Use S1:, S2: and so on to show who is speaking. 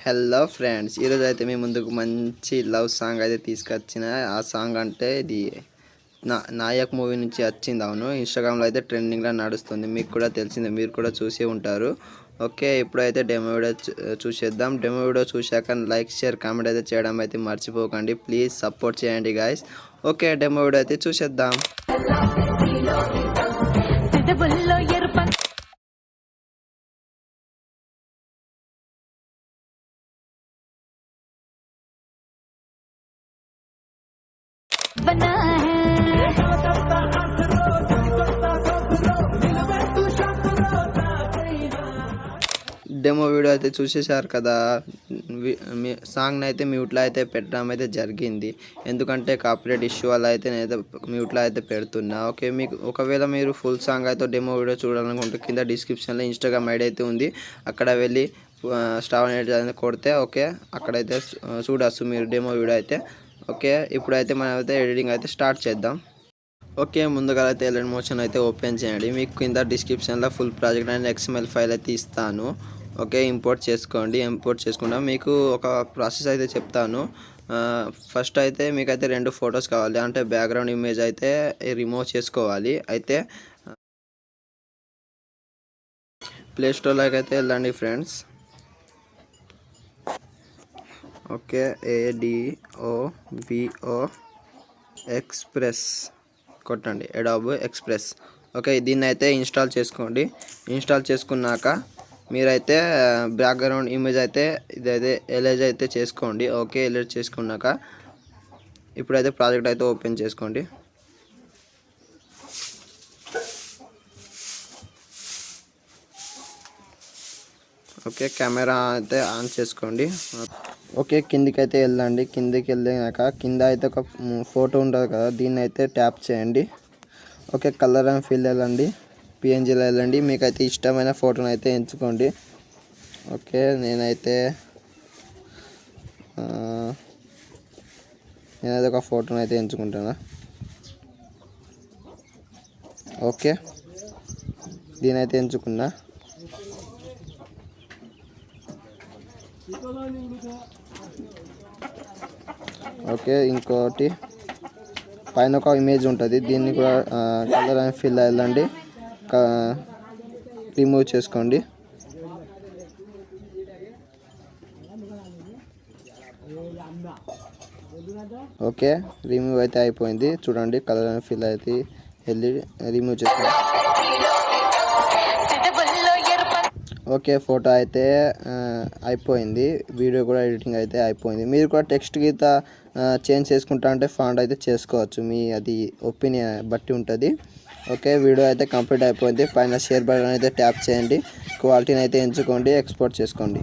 S1: Hello friends, ఈరోజు అయితే మీ ముందుకు మంచి లవ్ సాంగ్ అయితే తీసుకొచ్చిన. ఆ సాంగ్ అంటే ఇది నాయక్ మూవీ నుంచి వచ్చింది. అవును, ఇన్స్టాగ్రామ్లో అయితే ట్రెండింగ్లో నడుస్తుంది. మీకు కూడా తెలిసిందే, మీరు కూడా చూసి ఉంటారు. ఓకే, ఇప్పుడైతే డెమో వీడియో చూసేద్దాం. డెమో వీడియో చూశాక లైక్, షేర్, కామెంట్ అయితే చేయడం అయితే మర్చిపోకండి. ప్లీజ్ సపోర్ట్ చేయండి గాయస్. ఓకే, డెమో వీడియో అయితే చూసేద్దాం.
S2: बना है
S1: డెమో వీడియో అయితే చూసేశారు కదా. సాంగ్ని అయితే మ్యూట్లో అయితే పెట్టడం అయితే జరిగింది. ఎందుకంటే కాపీరైట్ ఇష్యూ వల్ల అయితే నేనైతే మ్యూట్లో అయితే పెడుతున్నా. ఓకే, మీకు ఒకవేళ మీరు ఫుల్ సాంగ్ అయితే డెమో వీడియో చూడాలనుకుంటే కింద డిస్క్రిప్షన్లో ఇన్స్టాగ్రామ్ ఐడి అయితే ఉంది. అక్కడ వెళ్ళి స్టార్ అనేది కొడితే ఓకే, అక్కడైతే చూడొచ్చు మీరు డెమో వీడియో అయితే. ఓకే, ఇప్పుడైతే మనం అయితే ఎడిటింగ్ అయితే స్టార్ట్ చేద్దాం. ఓకే, ముందుగా అయితే ఎలిమెంట్ మోషన్ అయితే ఓపెన్ చేయండి. మీకు కింద డిస్క్రిప్షన్లో full project and XML file అయితే ఇస్తాను. ఓకే, ఇంపోర్ట్ చేసుకోండి. ఇంపోర్ట్ చేసుకుంటాం. మీకు ఒక ప్రాసెస్ అయితే చెప్తాను. ఫస్ట్ అయితే మీకైతే 2 ఫొటోస్ కావాలి. అంటే బ్యాక్గ్రౌండ్ ఇమేజ్ అయితే రిమూవ్ చేసుకోవాలి. అయితే ప్లే స్టోర్లోకి అయితే వెళ్ళండి ఫ్రెండ్స్. ఓకే, ADOBO ఎక్స్ప్రెస్ కొట్టండి, అడోబ్ ఎక్స్ప్రెస్. ఓకే, దీన్ని అయితే ఇన్స్టాల్ చేసుకోండి. ఇన్స్టాల్ చేసుకున్నాక మీరైతే బ్యాక్గ్రౌండ్ ఇమేజ్ అయితే ఇదైతే ఎరేజ్ అయితే చేసుకోండి. ఓకే, ఎరేజ్ చేసుకున్నాక ఇప్పుడైతే ప్రాజెక్ట్ అయితే ఓపెన్ చేసుకోండి. ఓకే, కెమెరా అయితే ఆన్ చేసుకోండి. ఓకే, కిందికి అయితే వెళ్ళండి. కిందికి వెళ్ళాక కింద అయితే ఒక ఫోటో ఉంటుంది కదా, దీన్ని అయితే ట్యాప్ చేయండి. ఓకే, కలర్ అండ్ ఫిల్ వెళ్ళండి. PNGలో వెళ్ళండి. మీకైతే ఇష్టమైన ఫోటోని అయితే ఎంచుకోండి. ఓకే, నేనైతే ఒక ఫోటోని అయితే ఎంచుకుంటున్నా. ఓకే, దీనైతే ఎంచుకున్నా. ఓకే, ఇంకోటి పైన ఒక ఇమేజ్ ఉంటుంది, దీన్ని కూడా కలర్ అండ్ ఫిల్ వెళ్ళండి, రిమూవ్ చేసుకోండి. ఓకే, రిమూవ్ అయితే అయిపోయింది. చూడండి, కలర్ అండ్ ఫిల్ అయితే వెళ్ళి రిమూవ్ చేసుకోండి. ఓకే, ఫోటో అయితే అయిపోయింది. వీడియో కూడా ఎడిటింగ్ అయితే అయిపోయింది. మీరు కూడా టెక్స్ట్ గీత చేంజ్ చేసుకుంటా అంటే ఫాంట్ అయితే చేసుకోవచ్చు. మీ అది ఒపీనియన్ బట్టి ఉంటుంది. ఓకే, వీడియో అయితే కంప్లీట్ అయిపోయింది. పైన షేర్ బటన్ అయితే ట్యాప్ చేయండి. క్వాలిటీని అయితే ఎంచుకోండి, ఎక్స్పోర్ట్ చేసుకోండి.